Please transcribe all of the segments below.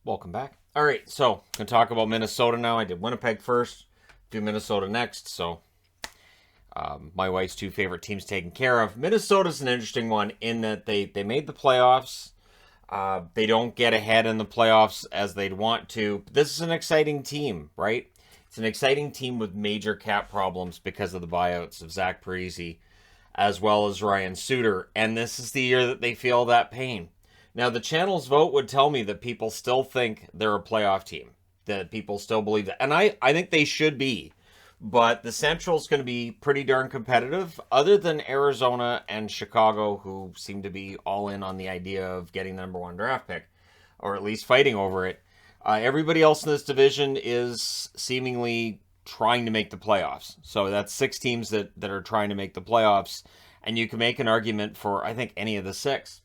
Welcome back. All right, so going to talk about Minnesota now. I did Winnipeg first, do Minnesota next. So my wife's two favorite teams taken care of. Minnesota's an interesting one in that they made the playoffs. They don't get ahead in the playoffs as they'd want to. But this is an exciting team, right? It's an exciting team with major cap problems because of the buyouts of Zach Parise as well as Ryan Suter. And this is the year that they feel that pain. Now, the channel's vote would tell me that people still think they're a playoff team, that people still believe that. And I think they should be. But the Central's going to be pretty darn competitive, other than Arizona and Chicago, who seem to be all in on the idea of getting the number one draft pick, or at least fighting over it. Everybody else in this division is seemingly trying to make the playoffs. So that's six teams that are trying to make the playoffs. And you can make an argument for, I think, any of the six.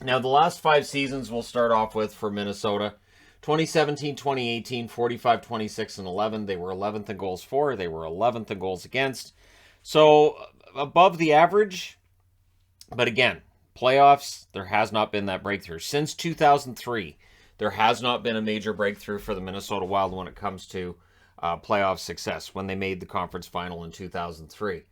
Now, the last 5 seasons we'll start off with for Minnesota. 2017, 2018, 45, 26, and 11. They were 11th in goals for. They were 11th in goals against. So above the average. But again, playoffs, there has not been that breakthrough. Since 2003, there has not been a major breakthrough for the Minnesota Wild when it comes to playoff success when they made the conference final in 2003.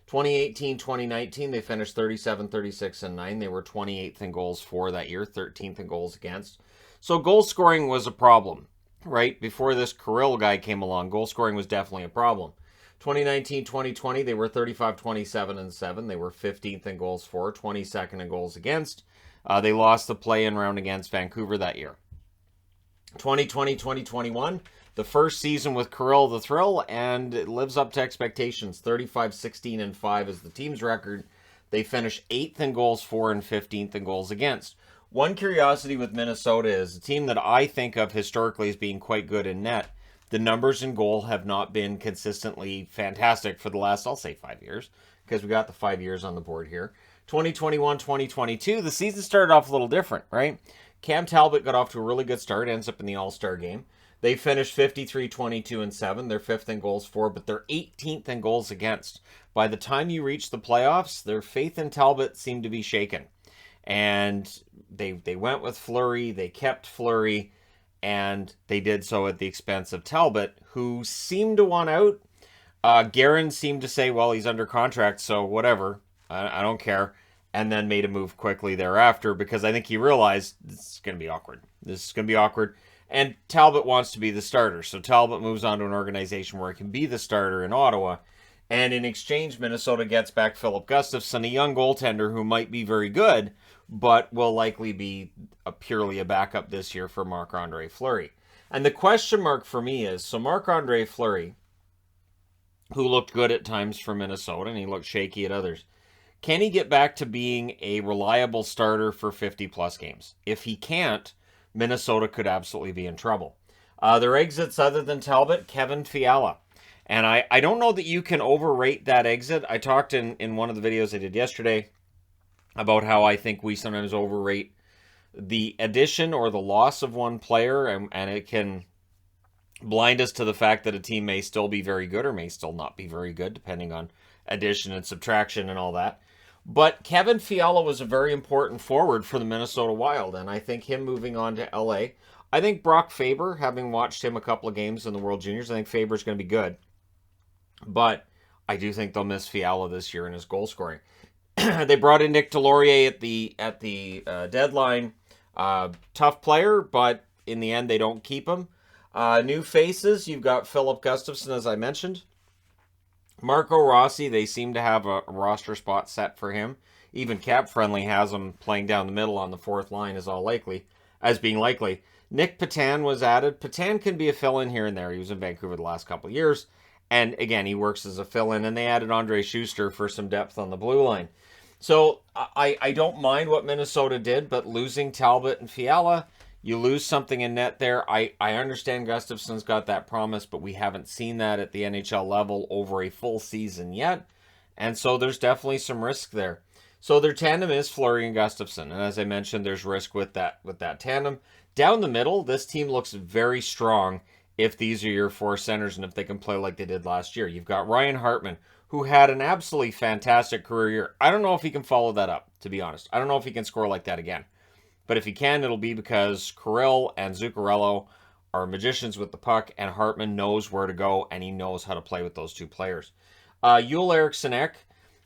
2018, 2019, they finished 37, 36, and 9. They were 28th in goals for that year, 13th in goals against. So goal scoring was a problem, right? Before this Kirill guy came along, goal scoring was definitely a problem. 2019, 2020, they were 35, 27, and 7. They were 15th in goals for, 22nd in goals against. They lost the play-in round against Vancouver that year. 2020, 2021, the first season with Kirill the Thrill, and it lives up to expectations. 35, 16, and 5 is the team's record. They finished 8th in goals for and 15th in goals against. One curiosity with Minnesota is a team that I think of historically as being quite good in net. The numbers in goal have not been consistently fantastic for the last, I'll say, 5 years, because we got the 5 years on the board here. 2021, 2022, the season started off a little different, right? Cam Talbot got off to a really good start, ends up in the All-Star game. They finished 53, 22, and 7. They're 5th in goals for, but they're 18th in goals against. By the time you reach the playoffs, their faith in Talbot seemed to be shaken. And they went with Fleury, they kept Fleury, and they did so at the expense of Talbot, who seemed to want out. Guerin seemed to say, well, he's under contract, so whatever, I don't care, and then made a move quickly thereafter because I think he realized this is going to be awkward. This is going to be awkward, and Talbot wants to be the starter, so Talbot moves on to an organization where he can be the starter in Ottawa. And in exchange, Minnesota gets back Philip Gustafsson, a young goaltender who might be very good, but will likely be purely a backup this year for Marc-Andre Fleury. And the question mark for me is, so Marc-Andre Fleury, who looked good at times for Minnesota, and he looked shaky at others, can he get back to being a reliable starter for 50-plus games? If he can't, Minnesota could absolutely be in trouble. Their exits other than Talbot, Kevin Fiala. And I don't know that you can overrate that exit. I talked in one of the videos I did yesterday about how I think we sometimes overrate the addition or the loss of one player, and it can blind us to the fact that a team may still be very good or may still not be very good, depending on addition and subtraction and all that. But Kevin Fiala was a very important forward for the Minnesota Wild, and I think him moving on to LA, I think Brock Faber, having watched him a couple of games in the World Juniors, I think Faber's going to be good. But I do think they'll miss Fiala this year in his goal scoring. They brought in Nick Delorier at the deadline. Tough player, but in the end they don't keep him. New faces, you've got Philip Gustafsson, as I mentioned. Marco Rossi, they seem to have a roster spot set for him. Even Cap Friendly has him playing down the middle on the fourth line as being likely. Nick Petan was added. Petan can be a fill-in here and there. He was in Vancouver the last couple of years. And again, he works as a fill-in. And they added Andre Schuster for some depth on the blue line. So I don't mind what Minnesota did, but losing Talbot and Fiala, you lose something in net there. I understand Gustafsson's got that promise, but we haven't seen that at the NHL level over a full season yet. And so there's definitely some risk there. So their tandem is Fleury and Gustafsson. And as I mentioned, there's risk with that tandem. Down the middle, this team looks very strong if these are your four centers and if they can play like they did last year. You've got Ryan Hartman, who had an absolutely fantastic career year. I don't know if he can follow that up, to be honest. I don't know if he can score like that again. But if he can, it'll be because Kirill and Zuccarello are magicians with the puck, and Hartman knows where to go, and he knows how to play with those two players. Joel Eriksson Ek,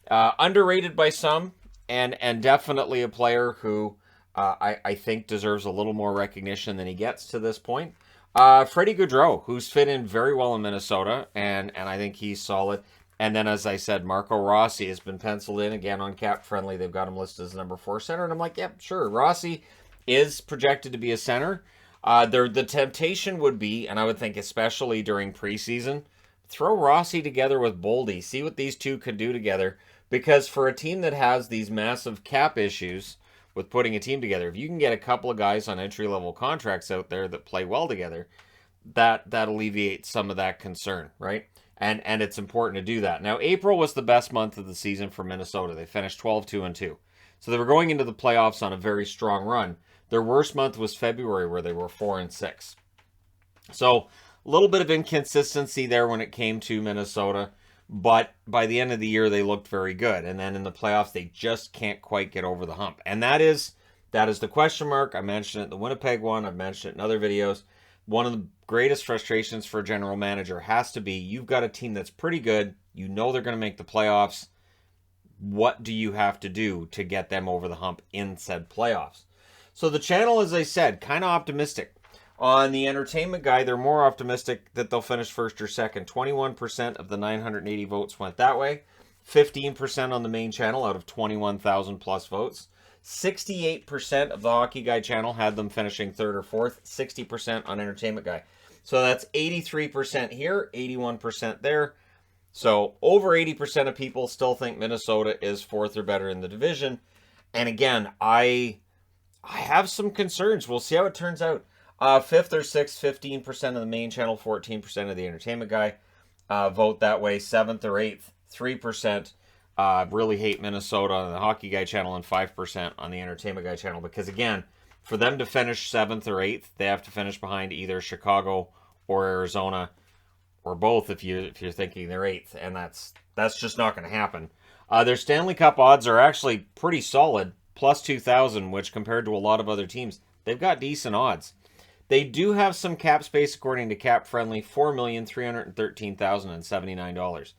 underrated by some, and definitely a player who I think deserves a little more recognition than he gets to this point. Freddie Gaudreau, who's fit in very well in Minnesota, and I think he's solid. And then, as I said, Marco Rossi has been penciled in again on Cap Friendly. They've got him listed as number 4 center, and I'm like, yep, sure. Rossi is projected to be a center. The temptation would be, and I would think especially during preseason, throw Rossi together with Boldy. See what these two could do together. Because for a team that has these massive cap issues with putting a team together, if you can get a couple of guys on entry-level contracts out there that play well together, that alleviates some of that concern, right? And it's important to do that. Now, April was the best month of the season for Minnesota. They finished 12-2-2. So they were going into the playoffs on a very strong run. Their worst month was February, where they were 4-6. So a little bit of inconsistency there when it came to Minnesota. But by the end of the year, they looked very good. And then in the playoffs, they just can't quite get over the hump. And that is the question mark. I mentioned it in the Winnipeg one. I've mentioned it in other videos. One of the greatest frustrations for a general manager has to be, you've got a team that's pretty good. You know they're going to make the playoffs. What do you have to do to get them over the hump in said playoffs? So the channel, as I said, kind of optimistic. On the Entertainment Guy, they're more optimistic that they'll finish first or second. 21% of the 980 votes went that way. 15% on the main channel out of 21,000 plus votes. 68% of the Hockey Guy channel had them finishing third or fourth. 60% on Entertainment Guy. So that's 83% here, 81% there. So over 80% of people still think Minnesota is fourth or better in the division. And again, I have some concerns. We'll see how it turns out. Fifth or sixth, 15% of the main channel, 14% of the Entertainment Guy vote that way. Seventh or eighth, 3% really hate Minnesota on the Hockey Guy channel, and 5% on the Entertainment Guy channel. Because again, for them to finish 7th or 8th, they have to finish behind either Chicago or Arizona, or both if you're thinking they're 8th, and that's just not going to happen. Their Stanley Cup odds are actually pretty solid, plus 2,000, which compared to a lot of other teams, they've got decent odds. They do have some cap space, according to Cap Friendly, $4,313,079.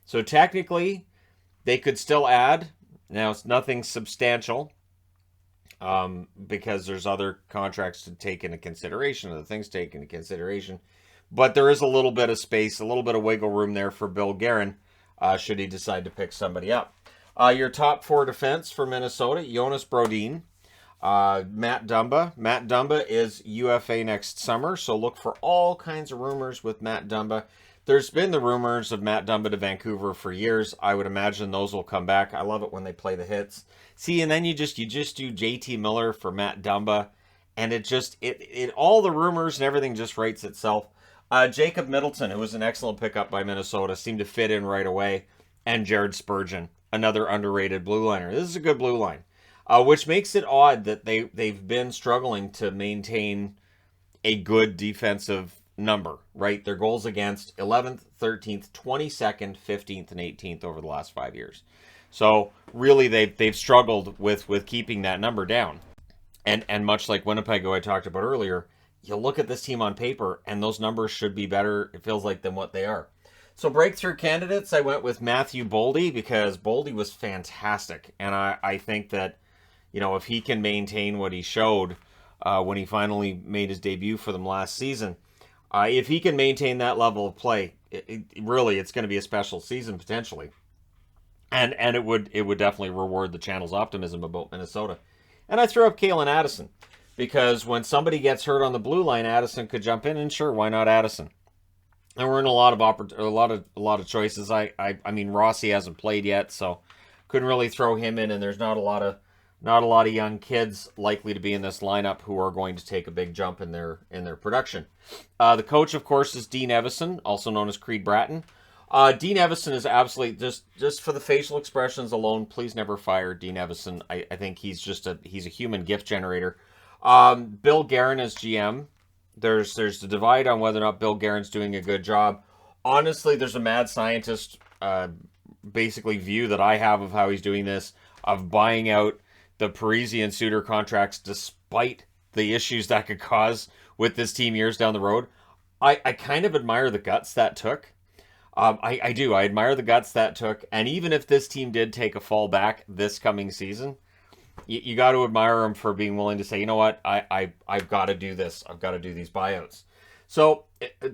So technically, they could still add. Now, it's nothing substantial because there's other contracts to take into consideration, other things to take into consideration. But there is a little bit of space, a little bit of wiggle room there for Bill Guerin, should he decide to pick somebody up. Your top 4 defense for Minnesota, Jonas Brodin, Matt Dumba. Matt Dumba is UFA next summer, so look for all kinds of rumors with Matt Dumba. There's been the rumors of Matt Dumba to Vancouver for years. I would imagine those will come back. I love it when they play the hits. See, and then you just do JT Miller for Matt Dumba, and it all the rumors and everything just writes itself. Jacob Middleton, who was an excellent pickup by Minnesota, seemed to fit in right away, and Jared Spurgeon, another underrated blue liner. This is a good blue line. Which makes it odd that they've been struggling to maintain a good defensive number, right? Their goals against 11th, 13th, 22nd, 15th, and 18th over the last 5 years. So really they've struggled with keeping that number down. And much like Winnipeg, who I talked about earlier, you look at this team on paper and those numbers should be better, it feels like, than what they are. So breakthrough candidates, I went with Matthew Boldy because Boldy was fantastic. And I think that, you know, if he can maintain what he showed when he finally made his debut for them last season, if he can maintain that level of play, really, it's going to be a special season potentially, and it would definitely reward the channel's optimism about Minnesota. And I threw up Kalen Addison because when somebody gets hurt on the blue line, Addison could jump in, and sure, why not Addison? And we're in a lot of choices. I mean, Rossi hasn't played yet, so couldn't really throw him in, and there's not a lot of young kids likely to be in this lineup who are going to take a big jump in their production. The coach, of course, is Dean Evison, also known as Creed Bratton. Dean Evison is absolutely, just for the facial expressions alone, please never fire Dean Evison. I think he's a human gift generator. Bill Guerin is GM. There's the divide on whether or not Bill Guerin's doing a good job. Honestly, there's a mad scientist basically view that I have of how he's doing this, of buying out the Parisian Suter contracts despite the issues that could cause with this team years down the road, I kind of admire the guts that took. I do. I admire the guts that took. And even if this team did take a fall back this coming season, you got to admire them for being willing to say, you know what, I've got to do this. I've got to do these buyouts. So,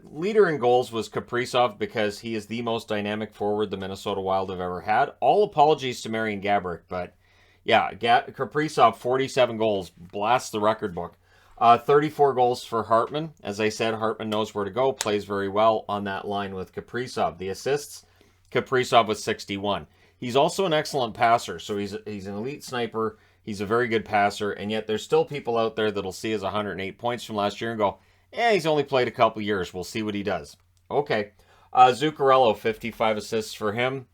leader in goals was Kaprizov because he is the most dynamic forward the Minnesota Wild have ever had. All apologies to Marian Gaborik, but yeah, Kaprizov, 47 goals, blasts the record book. 34 goals for Hartman. As I said, Hartman knows where to go, plays very well on that line with Kaprizov. The assists, Kaprizov with 61. He's also an excellent passer, so he's an elite sniper. He's a very good passer, and yet there's still people out there that'll see his 108 points from last year and go, he's only played a couple years. We'll see what he does. Okay. Zuccarello, 55 assists for him.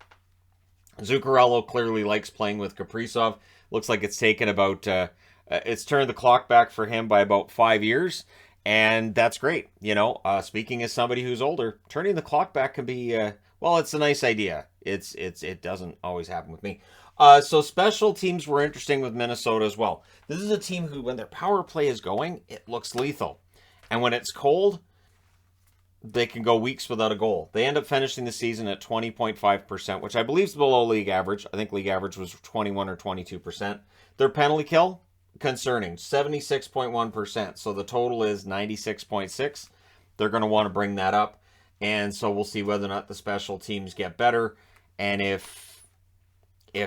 Zuccarello clearly likes playing with Kaprizov. Looks like it's taken about... it's turned the clock back for him by about 5 years, and that's great. You know, speaking as somebody who's older, turning the clock back can be... well, it's a nice idea. It doesn't always happen with me. So special teams were interesting with Minnesota as well. This is a team who, when their power play is going, it looks lethal. And when it's cold, they can go weeks without a goal. They end up finishing the season at 20.5%, which I believe is below league average. I think league average was 21 or 22%. Their penalty kill, concerning, 76.1%. So the total is 96.6. They're going to want to bring that up. And so we'll see whether or not the special teams get better and if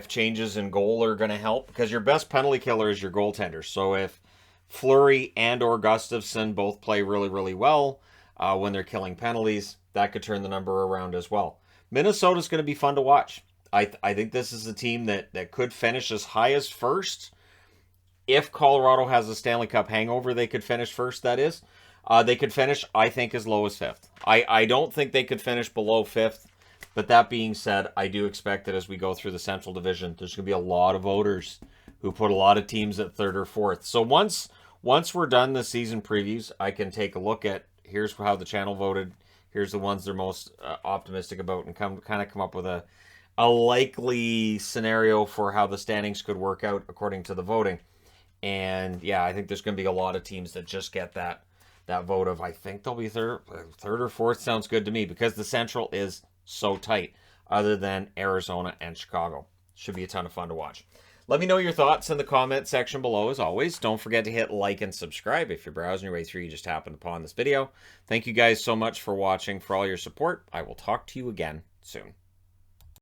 changes in goal are going to help, because your best penalty killer is your goaltender. So if Fleury and or Gustafsson both play really, really well when they're killing penalties, that could turn the number around as well. Minnesota's going to be fun to watch. I think this is a team that could finish as high as first. If Colorado has a Stanley Cup hangover, they could finish first, that is. They could finish, I think, as low as fifth. I don't think they could finish below fifth. But that being said, I do expect that as we go through the Central Division, there's going to be a lot of voters who put a lot of teams at third or fourth. So once we're done the season previews, I can take a look at here's how the channel voted. Here's the ones they're most optimistic about, and come up with a likely scenario for how the standings could work out according to the voting. And yeah, I think there's going to be a lot of teams that just get that vote of, I think they'll be third or fourth. Sounds good to me, because the Central is so tight, other than Arizona and Chicago. Should be a ton of fun to watch. Let me know your thoughts in the comment section below. As always, don't forget to hit like and subscribe if you're browsing your way through, you just happened upon this video. Thank you guys so much for watching, for all your support. I will talk to you again soon.